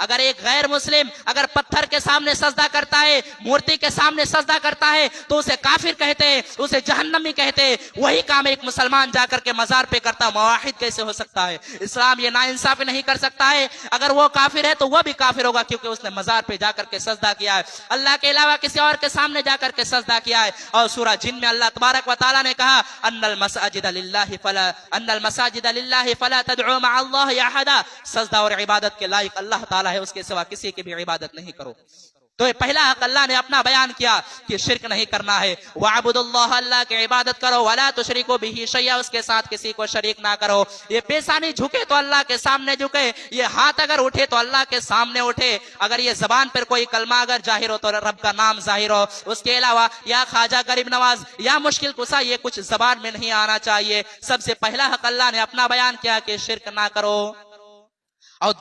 اگر ایک غیر مسلم اگر پتھر کے سامنے سجدہ کرتا ہے، مورتی کے سامنے سجدہ کرتا ہے تو اسے کافر کہتے ہیں، اسے جہنمی کہتے ہیں۔ وہی کام ایک مسلمان جا کر کے مزار پہ کرتا، موحد کیسے ہو سکتا ہے؟ اسلام یہ ناانصافی نہیں کر سکتا ہے۔ اگر وہ کافر ہے تو وہ بھی کافر ہوگا، کیونکہ اس نے مزار پہ جا کر کے سجدہ کیا ہے، اللہ کے علاوہ کسی اور کے سامنے جا کر کے سجدہ کیا ہے۔ اور سورہ جن میں اللہ تبارک و تعالیٰ نے کہا ان المساجد للہ فلا تدعوا مع اللہ احدا، سجدہ اور عبادت کے لائق اللہ تعالیٰ ہے، اس کے سوا کسی کی بھی عبادت نہیں کرو۔ تو یہ پہلا حق اللہ نے اپنا بیان کیا کہ شرک نہیں کرنا ہے۔ وَعَبُدُ اللَّهَ، اللہ کی عبادت کرو، وَلَا تُشْرِكُوا بِهِ شَيْئًا، اس کے ساتھ کسی کو شریک نہ کرو۔ یہ پیشانی جھکے تو اللہ کے سامنے جھکے، یہ ہاتھ اگر اٹھے تو اللہ کے سامنے اٹھے، اگر یہ زبان پر کوئی کلمہ اگر ظاہر ہو تو رب کا نام ظاہر ہو، اس کے علاوہ یا خواجہ غریب نواز یا مشکل کشا یہ کچھ زبان میں نہیں آنا چاہیے۔ سب سے پہلا حق اللہ نے اپنا بیان کیا کہ شرک نہ کرو۔ اور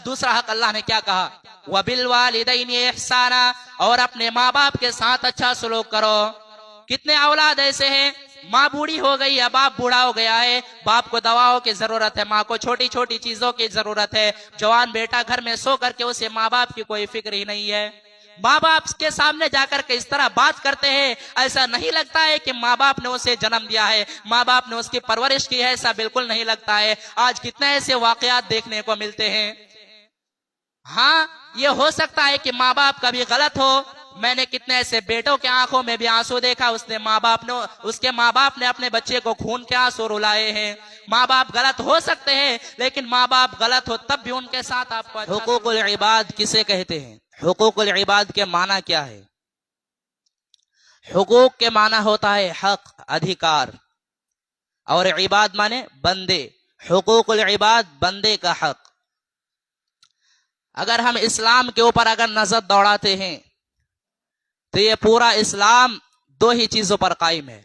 دوسرا حق اللہ نے کیا کہا؟ وَبِالْوَالِدَيْنِ إِحْسَانًا، اور اپنے ماں باپ کے ساتھ اچھا سلوک کرو۔ کتنے اولاد ایسے ہیں، ماں بوڑھی ہو گئی یا باپ بوڑھا ہو گیا ہے، باپ کو دواؤں کی ضرورت ہے، ماں کو چھوٹی چھوٹی چیزوں کی ضرورت ہے، جوان بیٹا گھر میں سو کر کے اسے ماں باپ کی کوئی فکر ہی نہیں ہے۔ ماں باپ کے سامنے جا کر کے اس طرح بات کرتے ہیں، ایسا نہیں لگتا ہے کہ ماں باپ نے اسے جنم دیا ہے، ماں باپ نے اس کی پرورش کی ہے، ایسا بالکل نہیں لگتا ہے۔ آج کتنے ایسے واقعات دیکھنے کو ملتے ہیں۔ ہاں یہ ہو سکتا ہے کہ ماں باپ کبھی غلط ہو، میں نے کتنے ایسے بیٹوں کے آنکھوں میں بھی آنسو دیکھا، اس کے ماں باپ نے اپنے بچے کو خون کے آنسو رلائے ہیں۔ ماں باپ غلط ہو سکتے ہیں، لیکن ماں باپ غلط ہو تب بھی ان کے ساتھ آپ کو حقوق العباد کسے کہتے ہیں؟ حقوق العباد کے معنی کیا ہے؟ حقوق کے معنی ہوتا ہے حق، ادھیکار، اور عباد مانے بندے۔ حقوق العباد بندے کا حق۔ اگر ہم اسلام کے اوپر اگر نظر دوڑاتے ہیں تو یہ پورا اسلام دو ہی چیزوں پر قائم ہے،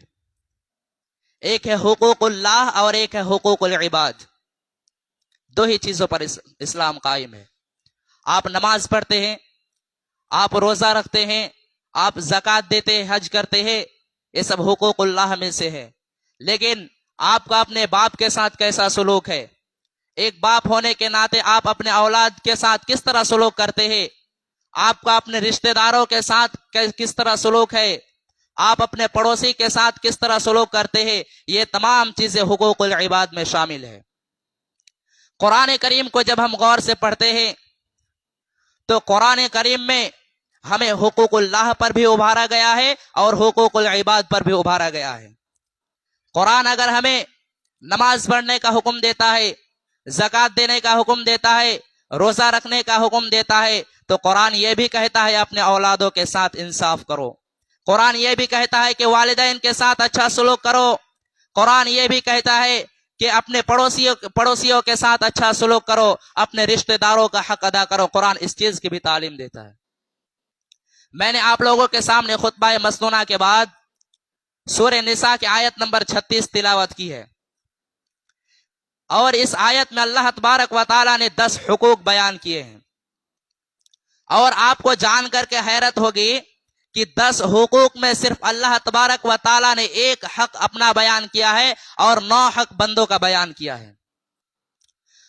ایک ہے حقوق اللہ اور ایک ہے حقوق العباد۔ دو ہی چیزوں پر اسلام قائم ہے۔ آپ نماز پڑھتے ہیں، آپ روزہ رکھتے ہیں، آپ زکوٰۃ دیتے ہیں، حج کرتے ہیں، یہ سب حقوق اللہ میں سے ہے۔ لیکن آپ کا اپنے باپ کے ساتھ کیسا سلوک ہے؟ ایک باپ ہونے کے ناطے آپ اپنے اولاد کے ساتھ کس طرح سلوک کرتے ہیں؟ آپ کا اپنے رشتہ داروں کے ساتھ کس طرح سلوک ہے؟ آپ اپنے پڑوسی کے ساتھ کس طرح سلوک کرتے ہیں؟ یہ تمام چیزیں حقوق العباد میں شامل ہے۔ قرآن کریم کو جب ہم غور سے پڑھتے ہیں تو قرآن کریم میں ہمیں حقوق اللہ پر بھی ابھارا گیا ہے اور حقوق العباد پر بھی ابھارا گیا ہے۔ قرآن اگر ہمیں نماز پڑھنے کا حکم دیتا ہے، زکوٰۃ دینے کا حکم دیتا ہے، روزہ رکھنے کا حکم دیتا ہے، تو قرآن یہ بھی کہتا ہے اپنے اولادوں کے ساتھ انصاف کرو۔ قرآن یہ بھی کہتا ہے کہ والدین کے ساتھ اچھا سلوک کرو۔ قرآن یہ بھی کہتا ہے کہ اپنے پڑوسیوں کے ساتھ اچھا سلوک کرو، اپنے رشتہ داروں کا حق ادا کرو۔ قرآن اس چیز کی بھی تعلیم دیتا ہے۔ میں نے آپ لوگوں کے سامنے خطبہ مسنونہ کے بعد سورہ نساء کی آیت نمبر 36 تلاوت کی ہے، اور اس آیت میں اللہ تبارک و تعالیٰ نے 10 حقوق بیان کیے ہیں، اور آپ کو جان کر کے حیرت ہوگی کہ 10 حقوق میں صرف اللہ تبارک و تعالیٰ نے ایک حق اپنا بیان کیا ہے اور 9 حق بندوں کا بیان کیا ہے۔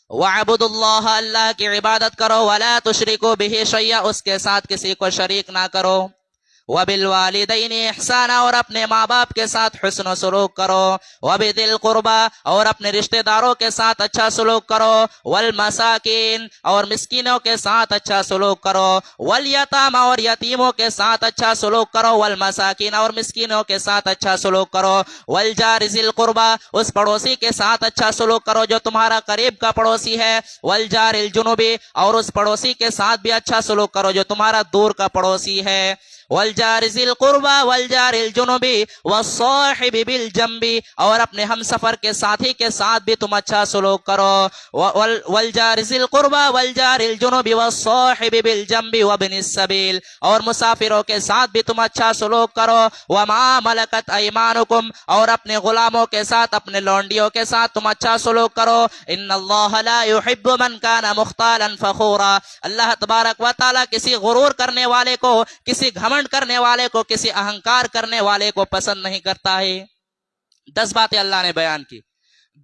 وَعَبُدُ اللَّهَ، اللہ کی عبادت کرو، وَلَا تُشْرِكُوا بِهِ شَيْئًا، اس کے ساتھ کسی کو شریک نہ کرو۔ وَبِالْوَالِدَيْنِ إِحْسَانًا، اور اپنے ماں باپ کے ساتھ حسن و سلوک کرو۔ وَبِذِي الْقُرْبَىٰ، اور اپنے رشتہ داروں کے ساتھ اچھا سلوک کرو۔ وَالْمَسَاكِينِ، اور مسکینوں کے ساتھ اچھا سلوک کرو۔ وَالْيَتَامَىٰ، اور یتیموں کے ساتھ اچھا سلوک کرو۔ وَالْمَسَاكِينَ، اور مسکینوں کے ساتھ اچھا سلوک کرو۔ وَالْجَارِ ذِي الْقُرْبَىٰ، اس پڑوسی کے ساتھ اچھا سلوک کرو جو تمہارا قریب کا پڑوسی ہے۔ وَالْجَارِ الْجُنُبِ، اور اس پڑوسی کے ساتھ بھی اچھا سلوک کرو جو تمہارا دور کا پڑوسی ہے۔ والجار ذی القربى والجار الجنبی والصاحب بالجنب، اور اپنے ہم سفر کے ساتھی کے ساتھ بھی تم اچھا سلوک کرو۔ والجار ذی القربى والجار الجنب والصاحب بالجنب وابن السبیل، اور مسافروں کے ساتھ بھی تم اچھا سلوک کرو۔ وما ملکت ایمانکم، اور اپنے غلاموں کے ساتھ، اپنے لونڈیوں کے ساتھ تم اچھا سلوک کرو۔ ان اللہ لا يحب من كان مختالا فخورا، اللہ تبارک و تعالی کسی غرور کرنے والے کو، کسی گھمنڈ کرنے والے کو، کسی اہنکار کرنے والے کو پسند نہیں کرتا ہے۔ 10 باتیں اللہ نے بیان کی۔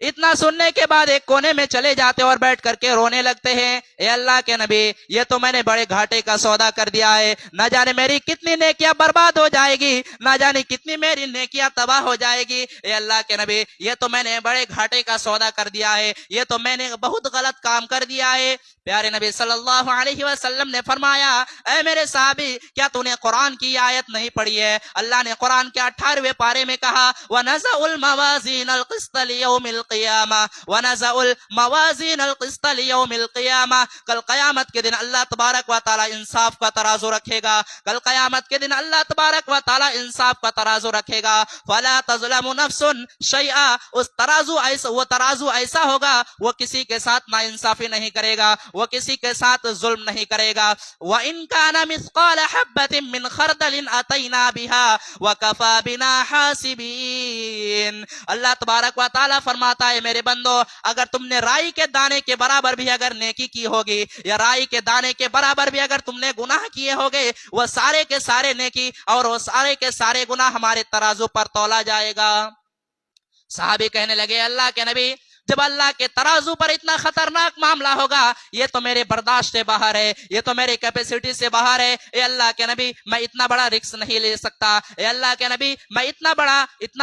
اتنا سننے کے بعد ایک کونے میں چلے جاتے اور بیٹھ کر کے رونے لگتے ہیں، اے اللہ کے نبی یہ تو میں نے بڑے گھاٹے کا سودا کر دیا ہے، نہ جانے میری کتنی نیکیاں برباد ہو جائے گی، نہ جانے کتنی میری نیکیاں تباہ ہو جائے گی، اے اللہ کے نبی یہ تو میں نے بڑے گھاٹے کا سودا کر دیا ہے، یہ تو میں نے بہت غلط کام کر دیا ہے۔ پیارے نبی صلی اللہ علیہ وسلم نے فرمایا، اے میرے صحابی کیا تو نے قرآن کی آیت نہیں پڑھی ہے؟ اللہ نے قرآن کے 18ویں پارے میں کہا وَنَزَعُ الْمَوَازِينَ الْقِسْطَ لِيَوْمِ الْقِيَامَةِ وَنَزَعُ الْمَوَازِينَ الْقِسْطَ لِيَوْمِ الْقِيَامَةِ کل قیامت کے دن اللہ تبارک و تعالی انصاف کا ترازو رکھے گا، کل قیامت کے دن اللہ تبارک و تعالی انصاف کا ترازو رکھے گا، فَلَا تَظْلَمُ نَفْسٌ شَيْئًا اس وہ ترازو ایسا ہوگا وہ کسی کے ساتھ ناانصافی نہیں کرے گا، وہ کسی کے ساتھ ظلم نہیں کرے گا۔ وَإِن كَانَ مِثْقَالَ حَبَّةٍ مِّنْ خَرْدَلٍ أَتَيْنَا بِهَا وَكَفَى بِنَا حَاسِبِينَ اللہ تبارک و تعالیٰ فرماتا ہے میرے بندو اگر تم نے رائی کے دانے کے برابر بھی اگر نیکی کی ہوگی یا رائی کے دانے کے برابر بھی اگر تم نے گناہ کیے ہوگے وہ سارے کے سارے نیکی اور وہ سارے کے سارے گناہ ہمارے ترازو پر تولا جائے گا۔ صحابی کہنے لگے اللہ کے نبی جب اللہ کے ترازو پر اتنا خطرناک معاملہ ہوگا یہ تو میرے برداشت سے باہر ہے، یہ تو میری کیپیسٹی سے باہر ہے، اے اللہ کے نبی میں اتنا بڑا رسک نہیں لے سکتا، اے اللہ کے نبی میں اتنا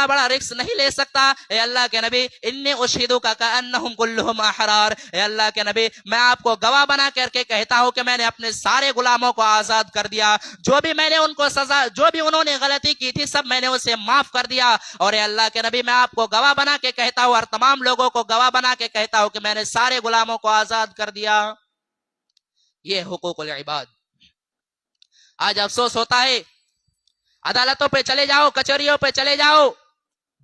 بڑا رسک نہیں لے سکتا، اے اللہ کے نبی انی اشہدک کأنہم کلہم احرار اے اللہ کے نبی میں آپ کو گواہ بنا کر کے کہتا ہوں کہ میں نے اپنے سارے غلاموں کو آزاد کر دیا، جو بھی میں نے ان کو سزا جو بھی انہوں نے غلطی کی تھی سب میں نے اسے معاف کر دیا، اور اے اللہ کے نبی میں آپ کو گواہ بنا کے کہتا ہوں اور تمام لوگوں کو گواہ بنا کے کہتا ہوں کہ میں نے سارے غلاموں کو آزاد کر دیا۔ یہ حقوق العباد۔ آج افسوس ہوتا ہے عدالتوں پہ چلے جاؤ، کچہریوں پہ چلے جاؤ،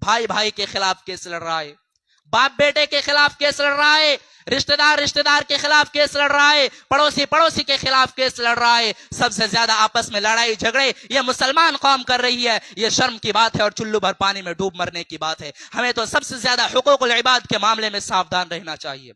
بھائی بھائی کے خلاف کیس لڑ رہا ہے، باپ بیٹے کے خلاف کیس لڑ رہا ہے، رشتہ دار کے خلاف کیس لڑ رہا ہے، پڑوسی کے خلاف کیس لڑ رہا ہے، سب سے زیادہ آپس میں لڑائی جھگڑے یہ مسلمان قوم کر رہی ہے، یہ شرم کی بات ہے اور چلو بھر پانی میں ڈوب مرنے کی بات ہے۔ ہمیں تو سب سے زیادہ حقوق العباد کے معاملے میں ساودھان رہنا چاہیے۔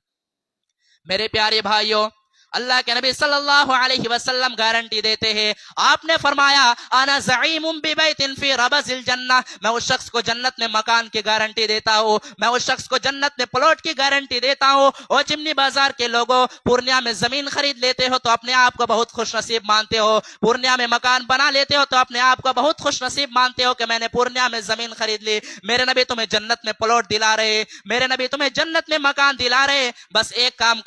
میرے پیارے بھائیوں اللہ کے نبی صلی اللہ علیہ وسلم گارنٹی دیتے ہیں، آپ نے فرمایا انا زعیم ببیت فی ربض الجنہ میں اس شخص کو جنت میں مکان کی گارنٹی دیتا ہوں، میں اس شخص کو جنت میں پلاٹ کی گارنٹی دیتا ہوں۔ اور چمنی بازار کے لوگوں پورنیہ میں زمین خرید لیتے ہو تو اپنے آپ کو بہت خوش نصیب مانتے ہو، پورنیہ میں مکان بنا لیتے ہو تو اپنے آپ کو بہت خوش نصیب مانتے ہو کہ میں نے پورنیہ میں زمین خرید لی، میرے نبی تمہیں جنت میں پلاٹ دلا رہے، میرے نبی تمہیں جنت میں مکان دلا رہے، بس ایک کام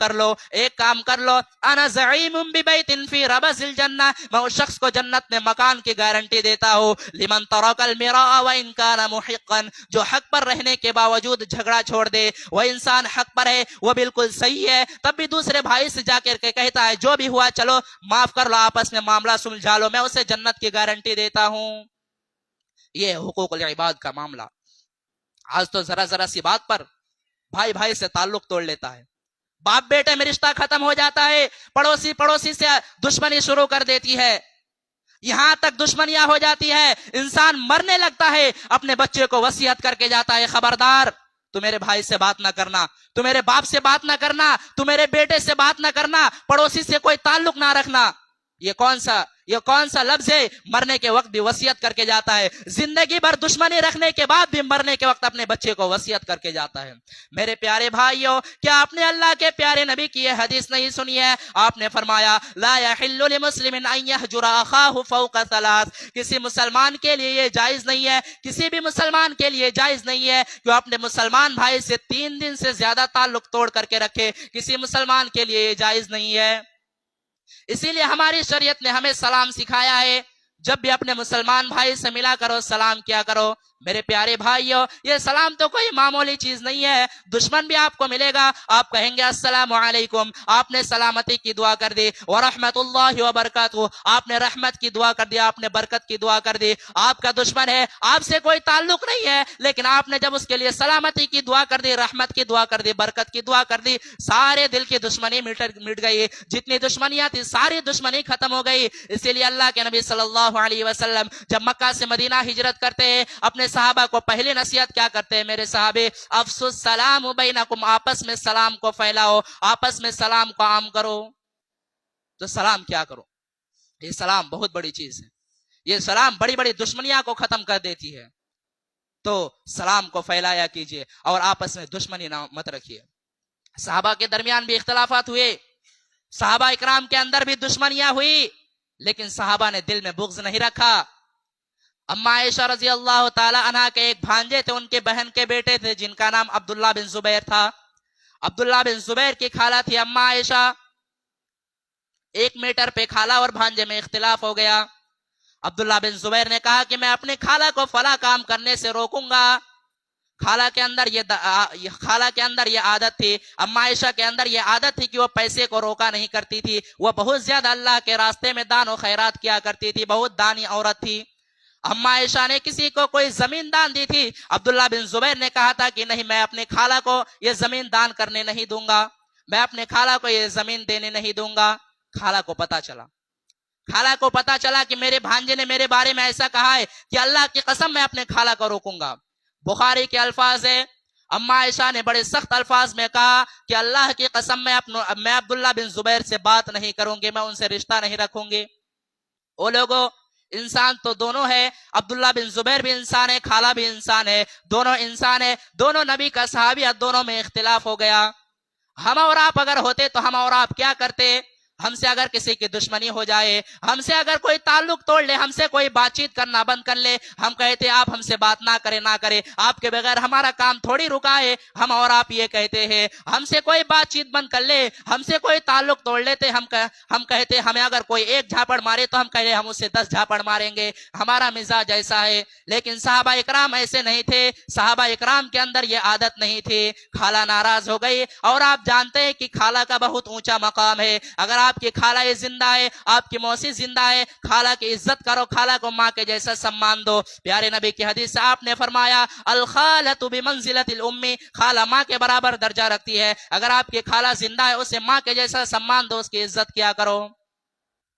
کر لو انا زعیم ببیت فی ربض الجنہ میں اس شخص کو جنت میں مکان کی گارنٹی دیتا ہوں، لمن ترک المراء وان کان محقا جو حق پر رہنے کے باوجود جھگڑا چھوڑ دے، وہ انسان حق پر ہے وہ بالکل صحیح ہے تب بھی دوسرے بھائی سے جا کر کے کہتا ہے جو بھی ہوا چلو معاف کر لو، آپس میں معاملہ سلجھا لو، میں اسے جنت کی گارنٹی دیتا ہوں۔ یہ حقوق العباد کا معاملہ۔ آج تو ذرا سی بات پر بھائی بھائی سے تعلق توڑ لیتا ہے، باپ بیٹے میں رشتہ ختم ہو جاتا ہے، پڑوسی سے دشمنی شروع کر دیتی ہے، یہاں تک دشمنیاں ہو جاتی ہے، انسان مرنے لگتا ہے، اپنے بچے کو وصیت کر کے جاتا ہے خبردار تو میرے بھائی سے بات نہ کرنا، تو میرے باپ سے بات نہ کرنا، تو میرے بیٹے سے بات نہ کرنا، پڑوسی سے کوئی تعلق نہ رکھنا۔ یہ کون سا لفظ ہے؟ مرنے کے وقت بھی وصیت کر کے جاتا ہے، زندگی بھر دشمنی رکھنے کے بعد بھی مرنے کے وقت اپنے بچے کو وصیت کر کے جاتا ہے۔ میرے پیارے بھائیوں کیا آپ نے اللہ کے پیارے نبی کی یہ حدیث نہیں سنی ہے؟ آپ نے فرمایا لا يحل لمسلم ان يهجر اخاه فوق ثلاث کسی مسلمان کے لیے یہ جائز نہیں ہے، کسی بھی مسلمان کے لیے جائز نہیں ہے کہ اپنے مسلمان بھائی سے 3 دن سے زیادہ تعلق توڑ کر کے رکھے، کسی مسلمان کے لیے یہ جائز نہیں ہے۔ اسی لیے ہماری شریعت نے ہمیں سلام سکھایا ہے، جب بھی اپنے مسلمان بھائی سے ملا کرو سلام کیا کرو۔ میرے پیارے بھائیوں یہ سلام تو کوئی معمولی چیز نہیں ہے، دشمن بھی آپ کو ملے گا آپ کہیں گے السلام علیکم، آپ نے سلامتی کی دعا کر دی، ورحمت اللہ وبرکاتہ آپ نے رحمت کی دعا کر دی، آپ نے برکت کی دعا کر دی، آپ کا دشمن ہے آپ سے کوئی تعلق نہیں ہے لیکن آپ نے جب اس کے لیے سلامتی کی دعا کر دی، رحمت کی دعا کر دی، برکت کی دعا کر دی، سارے دل کی دشمنی مٹ گئی، جتنی دشمنیاں تھی ساری دشمنی ختم ہو گئی۔ اسی لیے اللہ کے نبی صلی اللہ علیہ وسلم جب مکہ سے مدینہ ہجرت کرتے ہیں اپنے صحابہ کو پہلی نصیحت کیا کرتے ہیں؟ میرے صحابے افسو السلام بینکم آپس میں سلام کو پھیلاؤ، آپس میں سلام کو عام کرو۔ تو سلام کیا کرو؟ یہ سلام بہت بڑی چیز ہے، یہ سلام بڑی بڑی دشمنیاں کو ختم کر دیتی ہے۔ تو سلام کو پھیلایا کیجیے اور آپس میں دشمنی نہ مت رکھیے. صحابہ کے درمیان بھی اختلافات ہوئے, صحابہ اکرام کے اندر بھی دشمنیاں ہوئی, لیکن صحابہ نے دل میں بغض نہیں رکھا. اما عائشہ رضی اللہ تعالی عنہ کے ایک بھانجے تھے, ان کے بہن کے بیٹے تھے جن کا نام عبداللہ بن زبیر تھا. عبداللہ بن زبیر کی خالہ تھی اما عائشہ. 1 میٹر پہ خالہ اور بھانجے میں اختلاف ہو گیا. عبداللہ بن زبیر نے کہا کہ میں اپنے خالہ کو فلاں کام کرنے سے روکوں گا. خالہ کے اندر یہ عادت تھی, اما عائشہ کے اندر یہ عادت تھی کہ وہ پیسے کو روکا نہیں کرتی تھی. وہ بہت زیادہ اللہ کے راستے میں دان و خیرات کیا کرتی تھی, بہت دانی عورت تھی. اما عائشہ نے کسی کو کوئی زمین دان دی تھی. عبداللہ بن زبیر نے کہا تھا کہ نہیں, میں اپنے خالہ کو یہ زمین دان کرنے نہیں دوں گا, میں اپنے خالہ کو یہ زمین دینے نہیں دوں گا. خالہ کو پتا چلا کہ میرے بھانجے نے میرے بارے میں ایسا کہا ہے کہ اللہ کی قسم میں اپنے خالہ کو روکوں گا. بخاری کے الفاظ ہے, اما عائشہ نے بڑے سخت الفاظ میں کہا کہ اللہ کی قسم میں عبداللہ بن زبیر سے بات نہیں کروں گی, میں ان سے رشتہ نہیں رکھوں گی. وہ لوگوں, انسان تو دونوں ہے, عبداللہ بن زبیر بھی انسان ہے, خالہ بھی انسان ہے, دونوں انسان ہے, دونوں نبی کا صحابی ہے, دونوں میں اختلاف ہو گیا. ہم اور آپ اگر ہوتے تو ہم اور آپ کیا کرتے؟ ہم سے اگر کسی کی دشمنی ہو جائے, ہم سے اگر کوئی تعلق توڑ لے, ہم سے کوئی بات چیت کرنا بند کر لے, ہم کہتے آپ ہم سے بات نہ کرے, آپ کے بغیر ہمارا کام تھوڑی رکا ہے. ہم اور آپ یہ کہتے ہیں, ہم سے کوئی بات چیت بند کر لے, ہم سے کوئی تعلق توڑ لیتے, ہم کہتے ہمیں اگر کوئی 1 جھاپڑ مارے تو ہم کہتے ہم اسے 10 جھاپڑ ماریں گے. ہمارا مزاج ایسا ہے. لیکن صحابہ اکرام ایسے نہیں تھے, صحابہ اکرام کے اندر یہ عادت نہیں تھی. خالہ ناراض ہو گئی, اور آپ جانتے ہیں کہ خالہ کا بہت اونچا مقام ہے. اگر آپ کی خالہ زندہ ہے, آپ کی موسی زندہ ہے, خالہ کی عزت کرو, خالہ کو ماں کے جیسا سمان دو. پیارے نبی کی حدیث سے آپ نے فرمایا, الخالۃ بمنزلۃ الام, خالہ ماں کے برابر درجہ رکھتی ہے. اگر آپ کی خالہ زندہ ہے, اسے ماں کے جیسا سمان دو, اس کی عزت کیا کرو.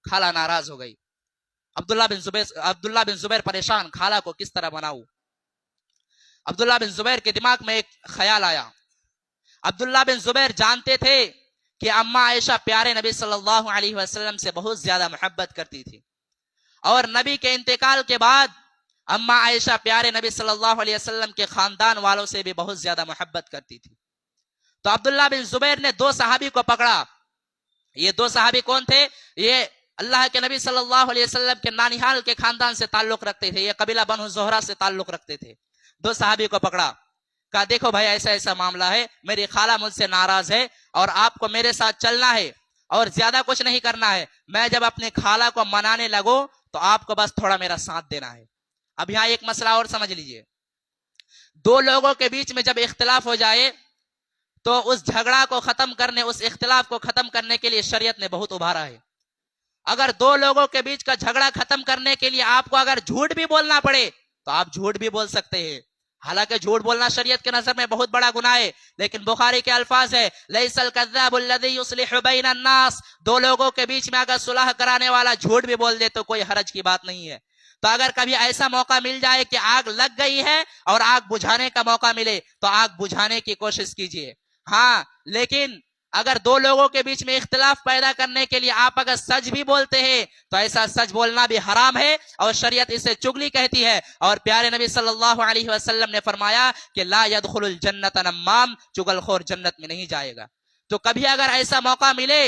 خالہ ناراض ہو گئی. عبداللہ بن زبیر پریشان, خالہ کو کس طرح مناؤں. عبداللہ بن زبیر کے دماغ میں ایک خیال آیا. عبداللہ بن زبیر جانتے تھے کہ اما عائشہ پیارے نبی صلی اللہ علیہ وسلم سے بہت زیادہ محبت کرتی تھی, اور نبی کے انتقال کے بعد اما عائشہ پیارے نبی صلی اللہ علیہ وسلم کے خاندان والوں سے بھی بہت زیادہ محبت کرتی تھی. تو عبداللہ بن زبیر نے 2 صحابی کو پکڑا. یہ 2 صحابی کون تھے؟ یہ اللہ کے نبی صلی اللہ علیہ وسلم کے نانیحال کے خاندان سے تعلق رکھتے تھے, یہ قبیلہ بنو زہرہ سے تعلق رکھتے تھے. 2 صحابی کو پکڑا, کہا دیکھو بھائی ایسا ایسا معاملہ ہے, میری خالہ مجھ سے ناراض ہے اور آپ کو میرے ساتھ چلنا ہے اور زیادہ کچھ نہیں کرنا ہے. میں جب اپنے خالہ کو منانے لگوں تو آپ کو بس تھوڑا میرا ساتھ دینا ہے. اب یہاں ایک مسئلہ اور سمجھ لیجئے, 2 لوگوں کے بیچ میں جب اختلاف ہو جائے تو اس جھگڑا کو ختم کرنے, اس اختلاف کو ختم کرنے کے لیے شریعت نے بہت ابھارا ہے. اگر 2 لوگوں کے بیچ کا جھگڑا ختم کرنے کے لیے آپ کو اگر جھوٹ بھی بولنا پڑے تو آپ جھوٹ بھی بول سکتے ہیں. حالانکہ جھوٹ بولنا شریعت کے نظر میں بہت بڑا گناہ ہے, لیکن بخاری کے الفاظ ہے, لیس الکذاب الذی یصلح بین الناس, 2 لوگوں کے بیچ میں اگر صلح کرانے والا جھوٹ بھی بول دے تو کوئی حرج کی بات نہیں ہے. تو اگر کبھی ایسا موقع مل جائے کہ آگ لگ گئی ہے اور آگ بجھانے کا موقع ملے تو آگ بجھانے کی کوشش کیجیے. ہاں, لیکن اگر 2 لوگوں کے بیچ میں اختلاف پیدا کرنے کے لیے آپ اگر سچ بھی بولتے ہیں تو ایسا سچ بولنا بھی حرام ہے, اور شریعت اسے چگلی کہتی ہے. اور پیارے نبی صلی اللہ علیہ وسلم نے فرمایا کہ لا يدخل الجنت نمام, چگل خور جنت میں نہیں جائے گا. تو کبھی اگر ایسا موقع ملے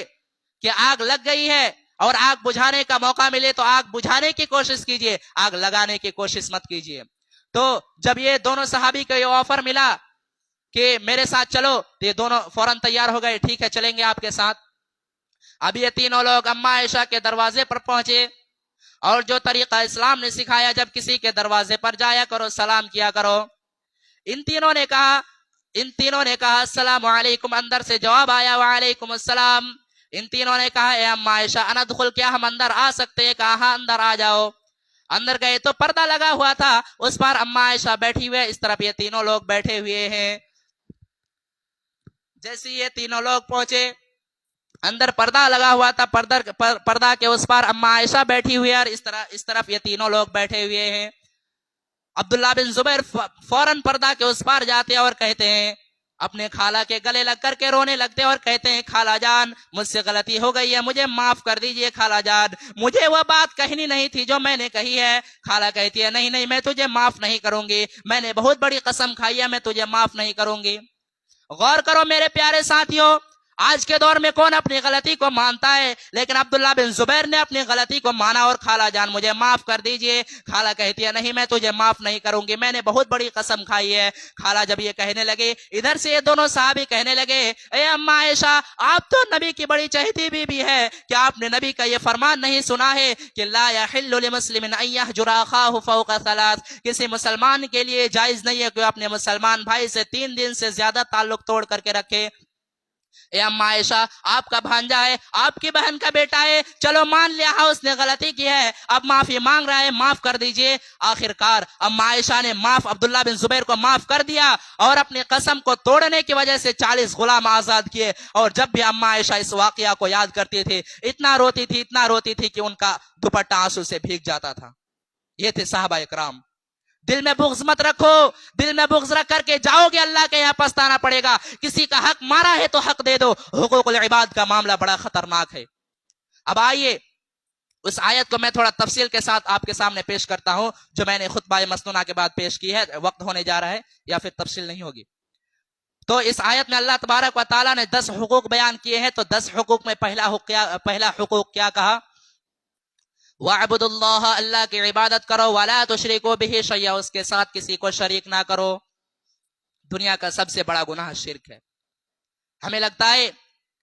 کہ آگ لگ گئی ہے اور آگ بجھانے کا موقع ملے تو آگ بجھانے کی کوشش کیجیے, آگ لگانے کی کوشش مت کیجیے. تو جب یہ دونوں صحابی کو یہ آفر ملا کہ میرے ساتھ چلو, تو یہ دونوں فوراً تیار ہو گئے, ٹھیک ہے چلیں گے آپ کے ساتھ. اب یہ تینوں لوگ اما عائشہ کے دروازے پر پہنچے, اور جو طریقہ اسلام نے سکھایا, جب کسی کے دروازے پر جایا کرو سلام کیا کرو. ان تینوں نے کہا السلام علیکم, اندر سے جواب آیا وعلیکم السلام. ان تینوں نے کہا اے اما عائشہ اندخل, کیا ہم اندر آ سکتے ہیں؟ کہا ہاں اندر آ جاؤ. اندر گئے تو پردہ لگا ہوا تھا, اس پر اما عائشہ بیٹھی ہوئے, اس طرف یہ تینوں لوگ بیٹھے ہوئے ہیں. جیسے یہ تینوں لوگ پہنچے, اندر پردہ لگا ہوا تھا, پردہ کے اس پر اما عائشہ بیٹھی ہوئی ہے, اور اس طرف یہ تینوں لوگ بیٹھے ہوئے ہیں. عبداللہ بن زبیر فوراً پردہ کے اس پار جاتے اور کہتے ہیں اپنے خالہ کے گلے لگ کر کے رونے لگتے اور کہتے ہیں خالہ جان مجھ سے غلطی ہو گئی ہے, مجھے معاف کر دیجئے خالہ جان, مجھے وہ بات کہنی نہیں تھی جو میں نے کہی ہے. خالہ کہتی ہے نہیں نہیں میں تجھے معاف نہیں کروں گی, میں نے بہت بڑی قسم کھائی ہے, میں تجھے معاف نہیں کروں گی. غور کرو میرے پیارے ساتھیوں, آج کے دور میں کون اپنی غلطی کو مانتا ہے, لیکن عبداللہ بن زبیر نے اپنی غلطی کو مانا اور خالہ جان مجھے معاف کر دیجئے. خالہ کہتی ہے نہیں میں تجھے معاف نہیں کروں گی, میں نے بہت بڑی قسم کھائی ہے. خالہ جب یہ کہنے لگے, ادھر سے یہ دونوں صحابی کہنے لگے اے اماں عائشہ آپ تو نبی کی بڑی چہیتی بیوی ہے, کیا آپ نے نبی کا یہ فرمان نہیں سنا ہے کہ لا یحل لمسلم ان یہجر اخاہ فوق ثلاث, کسی مسلمان کے لیے جائز نہیں ہے کہ اپنے مسلمان بھائی سے 3 دن سے زیادہ تعلق توڑ کر کے رکھے. اے اماں عائشہ آپ کا بھانجا ہے, آپ کی بہن کا بیٹا ہے, چلو مان لیا اس نے غلطی کی ہے, اب معافی مانگ رہا ہے, معاف کر دیجئے. آخر کار اماں عائشہ نے عبداللہ بن زبیر کو معاف کر دیا اور اپنی قسم کو توڑنے کی وجہ سے 40 غلام آزاد کیے. اور جب بھی اماں عائشہ اس واقعہ کو یاد کرتی تھی اتنا روتی تھی کہ ان کا دوپٹہ آنسو سے بھیگ جاتا تھا. یہ تھے صحابہ اکرام. دل میں بغض مت رکھو, دل میں بغض رکھ کر کے جاؤ گے اللہ کے یہاں پچھتانا پڑے گا. کسی کا حق مارا ہے تو حق دے دو, حقوق العباد کا معاملہ بڑا خطرناک ہے. اب آئیے اس آیت کو میں تھوڑا تفصیل کے ساتھ آپ کے سامنے پیش کرتا ہوں جو میں نے خطبہ مسنونہ کے بعد پیش کی ہے. وقت ہونے جا رہا ہے یا پھر تفصیل نہیں ہوگی. تو اس آیت میں اللہ تبارک و تعالیٰ نے 10 حقوق بیان کیے ہیں. تو 10 حقوق میں پہلا حقوق کیا کہا؟ وَاعْبُدُوا اللَّهَ, اللہ کی عبادت کرو, وَلَا تُشْرِكُوا بِهِ شَيْئًا, اس کے ساتھ کسی کو شریک نہ کرو. دنیا کا سب سے بڑا گناہ شرک ہے. ہمیں لگتا ہے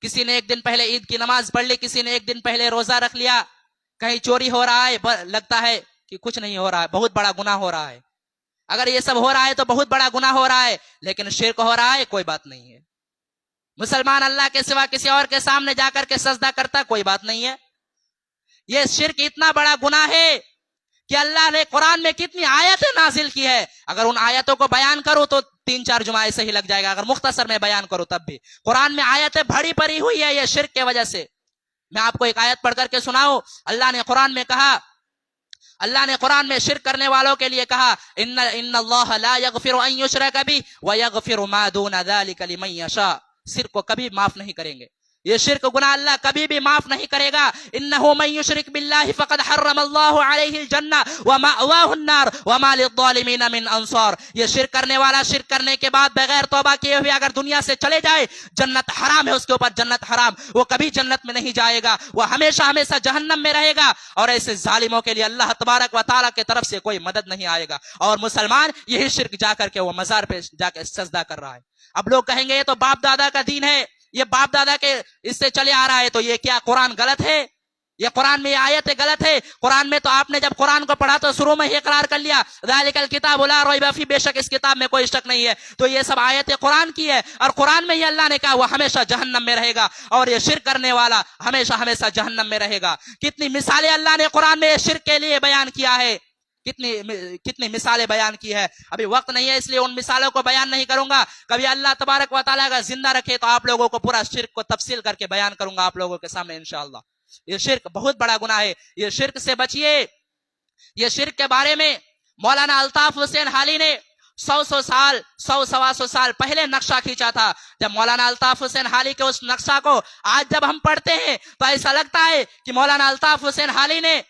کسی نے ایک دن پہلے عید کی نماز پڑھ لی, کسی نے ایک دن پہلے روزہ رکھ لیا, کہیں چوری ہو رہا ہے, لگتا ہے کہ کچھ نہیں ہو رہا ہے, بہت بڑا گناہ ہو رہا ہے. اگر یہ سب ہو رہا ہے تو بہت بڑا گناہ ہو رہا ہے, لیکن شرک ہو رہا ہے کوئی بات نہیں ہے. مسلمان اللہ کے سوا کسی اور کے سامنے جا کر کے سجدہ کرتا کوئی بات نہیں ہے. یہ شرک اتنا بڑا گناہ ہے کہ اللہ نے قرآن میں کتنی آیتیں نازل کی ہے. اگر ان آیتوں کو بیان کرو تو 3-4 جمعہ ایسے ہی لگ جائے گا, اگر مختصر میں بیان کرو تب بھی. قرآن میں آیتیں بھری پڑی ہوئی ہے یہ شرک کے وجہ سے. میں آپ کو ایک آیت پڑھ کر کے سناؤں. اللہ نے قرآن میں کہا, اللہ نے قرآن میں شرک کرنے والوں کے لیے کہا ان اللہ لا یغفر ان یشرک بہ ویغفر ما دون ذلک لمن یشاء. شرک کو کبھی معاف نہیں کریں گے, یہ شرک گناہ اللہ کبھی بھی معاف نہیں کرے گا. انہ من یشرک باللہ فقد حرم اللہ علیہ الجنہ ومأواہ النار وما للظالمین من انصار. یہ شرک کرنے والا شرک کرنے کے بعد بغیر توبہ کیے ہوئے اگر دنیا سے چلے جائے, جنت حرام ہے اس کے اوپر, جنت حرام, وہ کبھی جنت میں نہیں جائے گا, وہ ہمیشہ ہمیشہ جہنم میں رہے گا. اور ایسے ظالموں کے لیے اللہ تبارک و تعالیٰ کی طرف سے کوئی مدد نہیں آئے گا. اور مسلمان یہی شرک جا کر کے وہ مزار پہ جا کے سجدہ کر رہا ہے. اب لوگ کہیں گے یہ تو باپ دادا کا دین ہے, یہ باپ دادا کے اس سے چلے آ رہا ہے, تو یہ کیا قرآن غلط ہے؟ یہ قرآن میں یہ آیت غلط ہے. قرآن میں تو آپ نے جب قرآن کو پڑھا تو شروع میں ہی اقرار کر لیا ذالک الکتاب لا ریب فیہ, بے شک اس کتاب میں کوئی شک نہیں ہے. تو یہ سب آیتیں قرآن کی ہے, اور قرآن میں ہی اللہ نے کہا وہ ہمیشہ جہنم میں رہے گا, اور یہ شرک کرنے والا ہمیشہ ہمیشہ جہنم میں رہے گا. کتنی مثالیں اللہ نے قرآن میں شرک کے لیے بیان کیا ہے, کتنی مثالیں بیان کی ہے. ابھی وقت نہیں ہے اس لیے ان مثالوں کو بیان نہیں کروں گا. کبھی اللہ تبارک و تعالیٰ کا زندہ رکھے تو آپ لوگوں کو پورا شرک کو تفصیل کر کے بیان کروں گا آپ لوگوں کے سامنے انشاءاللہ. یہ شرک بہت بڑا گناہ ہے, یہ شرک سے بچیے. یہ شرک کے بارے میں مولانا الطاف حسین حالی نے 100 سال پہلے نقشہ کھینچا تھا. جب مولانا الطاف حسین حالی کے اس نقشہ کو آج جب ہم پڑھتے ہیں تو ایسا لگتا ہے کہ مولانا الطاف حسین حالی نے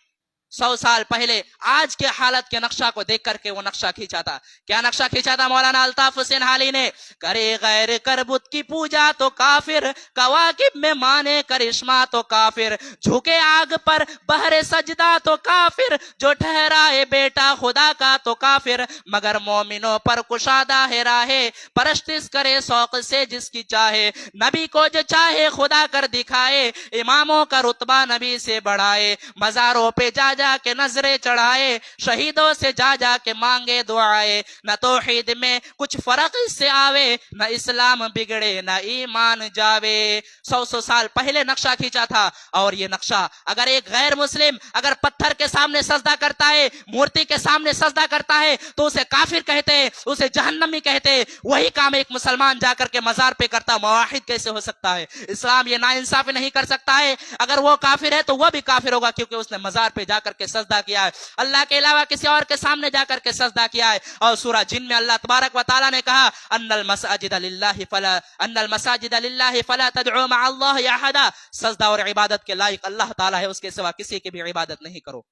100 سال پہلے آج کے حالت کے نقشہ کو دیکھ کر کے وہ نقشہ کھینچا تھا. کیا نقشہ کھینچا تھا مولانا الطاف حسین حالی نے؟ کرے غیر کر بت کی پوجا تو کافر, کواکب میں مانے کرشمہ تو کافر, جھکے آگ پر بہر سجدہ تو کافر, جو ٹھہرائے بیٹا خدا کا تو کافر, مگر مومنوں پر کشادہ ہے راہے, پرستش کرے شوق سے جس کی چاہے, نبی کو جو چاہے خدا کر دکھائے, اماموں کا رتبہ نبی سے بڑھائے, مزاروں پہ جا جا کے نظریں چڑھائے, شہیدوں سے جا جا کے مانگے دعائے, نہ توحید میں کچھ فرق اس سے آوے, نہ اسلام بگڑے نہ ایمان جاوے. 100 سال پہلے نقشہ کھینچا تھا. اور یہ نقشہ اگر ایک غیر مسلم اگر پتھر کے سامنے سجدہ کرتا ہے, مورتی کے سامنے سجدہ کرتا ہے تو اسے کافر کہتے ہیں, اسے جہنمی کہتے ہیں. وہی کام ایک مسلمان جا کر کے مزار پہ کرتا, موحد کیسے ہو سکتا ہے؟ اسلام یہ ناانصافی نہیں کر سکتا ہے. اگر وہ کافر ہے تو وہ بھی کافر ہوگا, کیونکہ اس نے مزار پہ جا کر کے سجدہ کیا ہے, اللہ کے علاوہ کسی اور کے سامنے جا کر کے سجدہ کیا ہے. اور سورہ جن میں اللہ تبارک و تعالیٰ نے کہا ان المساجد للہ فلا تدعوا مع اللہ احدا, سجدہ اور عبادت کے لائق اللہ تعالیٰ ہے, اس کے سوا کسی کی بھی عبادت نہیں کرو.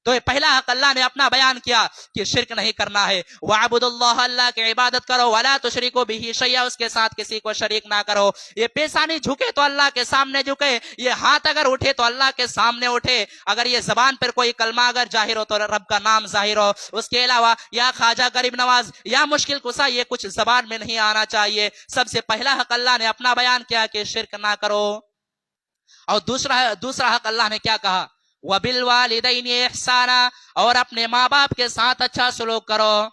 تو یہ پہلا حق اللہ نے اپنا بیان کیا کہ شرک نہیں کرنا ہے. وَعْبُدُ اللَّهَ, اللہ کی عبادت کرو. وَلَا تُشْرِكُوا بِهِ شَيْئًا, اس کے ساتھ کسی کو شریک نہ کرو. یہ پیشانی جھکے تو اللہ کے سامنے جھکے, یہ ہاتھ اگر اٹھے تو اللہ کے سامنے اٹھے, اگر یہ زبان پر کوئی کلمہ اگر ظاہر ہو تو رب کا نام ظاہر ہو. اس کے علاوہ یا خواجہ غریب نواز یا مشکل کشا یہ کچھ زبان میں نہیں آنا چاہیے. سب سے پہلا حق اللہ نے اپنا بیان کیا کہ شرک نہ کرو. اور دوسرا حق اللہ نے کیا کہا, وَبِالْوَالِدَيْنِ إِحْسَانًا, اور اپنے ماں باپ کے ساتھ اچھا سلوک کرو.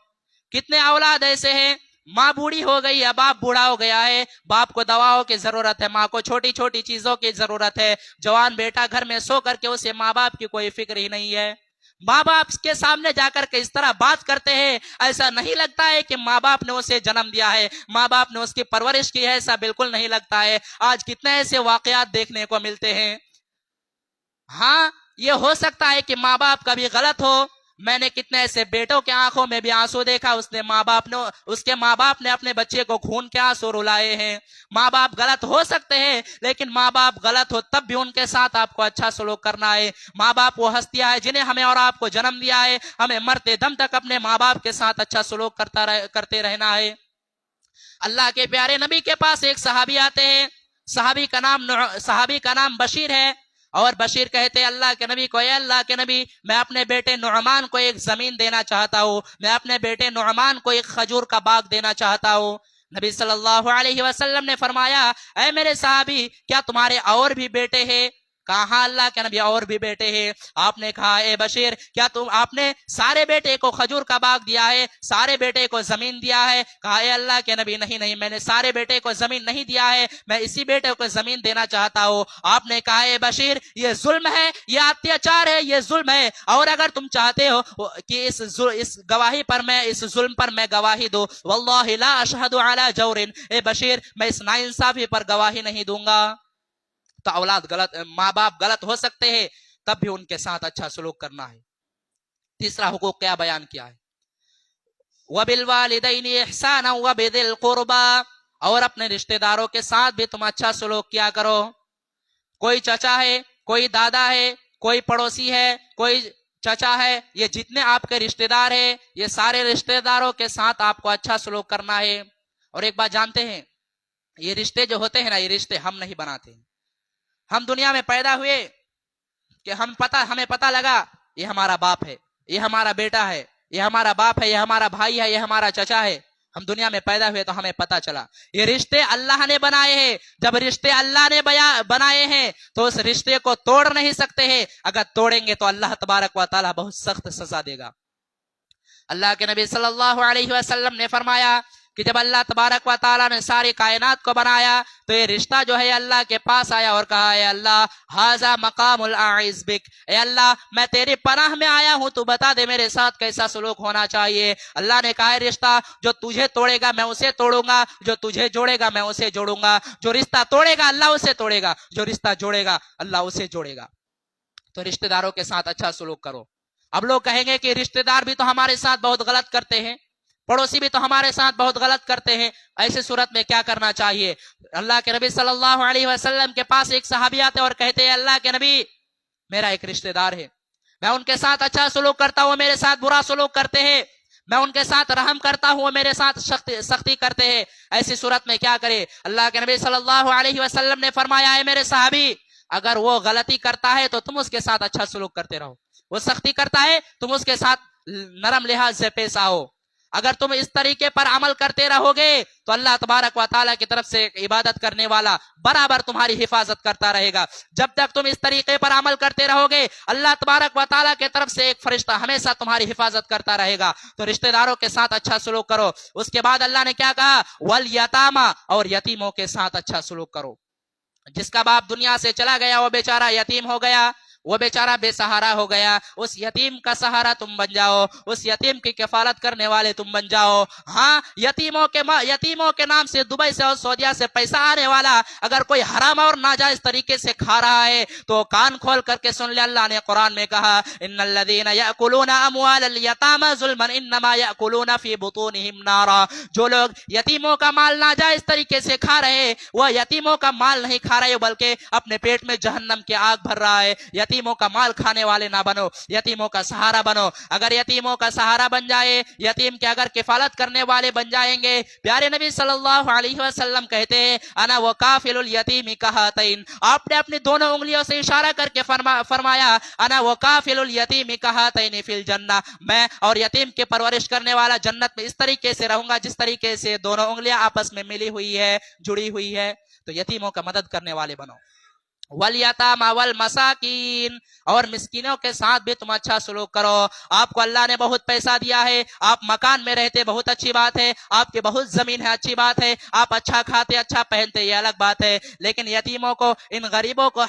کتنے اولاد ایسے ہیں, ماں بوڑھی ہو گئی ہے, باپ بوڑھا ہو گیا ہے, باپ کو دواؤں کی ضرورت ہے, ماں کو چھوٹی چھوٹی چیزوں کی ضرورت ہے, جوان بیٹا گھر میں سو کر کے اسے ماں باپ کی کوئی فکر ہی نہیں ہے. ماں باپ کے سامنے جا کر کے اس طرح بات کرتے ہیں, ایسا نہیں لگتا ہے کہ ماں باپ نے اسے جنم دیا ہے, ماں باپ نے اس کی پرورش کی ہے, ایسا بالکل نہیں لگتا ہے. آج کتنے ایسے واقعات دیکھنے کو ملتے ہیں. ہاں یہ ہو سکتا ہے کہ ماں باپ کبھی غلط ہو. میں نے کتنے ایسے بیٹوں کے آنکھوں میں بھی آنسو دیکھا, اس کے ماں باپ نے اپنے بچے کو خون کے آنسو رلائے ہیں. ماں باپ غلط ہو سکتے ہیں, لیکن ماں باپ غلط ہو تب بھی ان کے ساتھ آپ کو اچھا سلوک کرنا ہے. ماں باپ وہ ہستیاں ہیں جنہیں ہمیں اور آپ کو جنم دیا ہے, ہمیں مرتے دم تک اپنے ماں باپ کے ساتھ اچھا سلوک کرتے رہنا ہے. اللہ کے پیارے نبی کے پاس ایک صحابی آتے ہیں, صحابی کا نام بشیر ہے. اور بشیر کہتے ہیں اللہ کے نبی کو, اے اللہ کے نبی, میں اپنے بیٹے نعمان کو ایک زمین دینا چاہتا ہوں, میں اپنے بیٹے نعمان کو ایک کھجور کا باغ دینا چاہتا ہوں. نبی صلی اللہ علیہ وسلم نے فرمایا, اے میرے صحابی, کیا تمہارے اور بھی بیٹے ہیں؟ کہا ہاں اللہ کے نبی اور بھی بیٹے ہیں. آپ نے کہا اے بشیر, کیا آپ نے سارے بیٹے کو کھجور کا باغ دیا ہے, سارے بیٹے کو زمین دیا ہے؟ کہا اے اللہ کے نبی نہیں, میں نے سارے بیٹے کو زمین نہیں دیا ہے, میں اسی بیٹے کو زمین دینا چاہتا ہوں. آپ نے کہا اے بشیر, یہ ظلم ہے, یہ اتیاچار ہے, یہ ظلم ہے, اور اگر تم چاہتے ہو کہ اس گواہی پر میں, اس ظلم پر میں گواہی دوں, واللہ لا اشہد علی جور, اے بشیر میں اس ناانصافی پر گواہی نہیں دوں گا. تو ماں باپ غلط ہو سکتے ہیں, تب بھی ان کے ساتھ اچھا سلوک کرنا ہے. تیسرا حقوق کیا بیان کیا ہے, وَبِالْوَالِدَيْنِ إِحْسَانًا وَبِذِي الْقُرْبَى, اور اپنے رشتہ داروں کے ساتھ بھی تم اچھا سلوک کیا کرو. کوئی چچا ہے, کوئی دادا ہے, کوئی پڑوسی ہے, کوئی چچا ہے, یہ جتنے آپ کے رشتہ دار ہیں, یہ سارے رشتہ داروں کے ساتھ آپ کو اچھا سلوک کرنا ہے. اور ایک بات جانتے ہیں, یہ رشتے جو ہوتے ہیں نا, یہ رشتے ہم نہیں بناتے ہیں. ہم دنیا میں پیدا ہوئے کہ ہمیں پتا لگا یہ ہمارا باپ ہے, یہ ہمارا بیٹا ہے, یہ ہمارا باپ ہے, یہ ہمارا بھائی ہے, یہ ہمارا چچا ہے. ہم دنیا میں پیدا ہوئے تو ہمیں پتا چلا یہ رشتے اللہ نے بنائے ہیں. جب رشتے اللہ نے بنائے ہیں تو اس رشتے کو توڑ نہیں سکتے ہیں. اگر توڑیں گے تو اللہ تبارک و تعالی بہت سخت سزا دے گا. اللہ کے نبی صلی اللہ علیہ وسلم نے فرمایا کہ جب اللہ تبارک و تعالیٰ نے ساری کائنات کو بنایا تو یہ رشتہ جو ہے اللہ کے پاس آیا اور کہا, اے اللہ ھذا مقام الاعز بک, اے اللہ میں تیری پناہ میں آیا ہوں, تو بتا دے میرے ساتھ کیسا سلوک ہونا چاہیے. اللہ نے کہا, رشتہ جو تجھے توڑے گا میں اسے توڑوں گا, جو تجھے جوڑے گا میں اسے جوڑوں گا. جو رشتہ توڑے گا اللہ اسے توڑے گا, جو رشتہ جوڑے گا اللہ اسے جوڑے گا. تو رشتہ داروں کے ساتھ اچھا سلوک کرو. اب لوگ کہیں گے کہ رشتہ دار بھی تو ہمارے ساتھ بہت غلط کرتے ہیں, پڑوسی بھی تو ہمارے ساتھ بہت غلط کرتے ہیں. ایسے صورت میں کیا کرنا چاہیے؟ اللہ کے نبی صلی اللہ علیہ وسلم کے پاس ایک صحابی آتے اور کہتے ہیں, اللہ کے نبی میرا ایک رشتہ دار ہے, میں ان کے ساتھ اچھا سلوک کرتا ہوں, میرے ساتھ برا سلوک کرتے ہیں, میں ان کے ساتھ رحم کرتا ہوں, میرے ساتھ سختی کرتے ہیں. ایسی صورت میں کیا کرے؟ اللہ کے نبی صلی اللہ علیہ وسلم نے فرمایا, ہے میرے صحابی, اگر وہ غلطی کرتا ہے تو تم اس کے ساتھ اچھا سلوک کرتے رہو, وہ سختی کرتا ہے تم اس کے ساتھ نرم لحاظ سے پیش آؤ. اگر تم اس طریقے پر عمل کرتے رہو گے تو اللہ تبارک و تعالیٰ کی طرف سے عبادت کرنے والا برابر تمہاری حفاظت کرتا رہے گا. جب تک تم اس طریقے پر عمل کرتے رہو گے اللہ تبارک و تعالیٰ کی طرف سے ایک فرشتہ ہمیشہ تمہاری حفاظت کرتا رہے گا. تو رشتہ داروں کے ساتھ اچھا سلوک کرو. اس کے بعد اللہ نے کیا کہا, والیتاما, اور یتیموں کے ساتھ اچھا سلوک کرو. جس کا باپ دنیا سے چلا گیا وہ بیچارہ یتیم ہو گیا, وہ بیچارہ بے سہارا ہو گیا، اس یتیم کا سہارا تم بن جاؤ، اس یتیم کی کفالت کرنے والے تم بن جاؤ۔ ہاں، یتیموں کے نام سے دبئی سے اور سعودیہ سے پیسہ آنے والا اگر کوئی حرام اور ناجائز طریقے سے کھا رہا ہے تو کان کھول کر کے سن لے، اللہ نے قرآن میں کہا ان الذین یأکلون اموال الیتامی ظلما انما یأکلون فی بطونہم نارا، جو لوگ یتیموں کا مال ناجائز طریقے سے کھا رہے وہ یتیموں کا مال نہیں کھا رہے بلکہ اپنے پیٹ میں جہنم کی آگ بھر رہا ہے۔ یتیموں کا مال کھانے والے نہ بنو، یتیموں کا سہارا بنو۔ اگر یتیموں کا سہارا بن جائے، یتیم کے اگر کفالت کرنے والے بن جائیں گے، پیارے نبی صلی اللہ علیہ وسلم کہتے ہیں انا وکافل الیتیم کہاتین، آپ نے اپنی دونوں انگلیوں سے اشارہ کر کے فرمایا انا وکافل الیتیم کہاتین فی الجنہ، میں اور یتیم کی پرورش کرنے والا جنت میں اس طریقے سے رہوں گا جس طریقے سے دونوں انگلیاں آپس میں ملی ہوئی ہے، جڑی ہوئی ہے۔ تو یتیموں کا مدد کرنے والے بنو۔ والیتامی والمساکین، اور مسکینوں کے ساتھ بھی تم اچھا سلوک کرو۔ آپ کو اللہ نے بہت پیسہ دیا ہے، آپ مکان میں رہتے بہت اچھی بات ہے، آپ کی بہت زمین ہے اچھی بات ہے، آپ اچھا کھاتے اچھا پہنتے یہ الگ بات ہے، لیکن یتیموں کو، ان غریبوں کو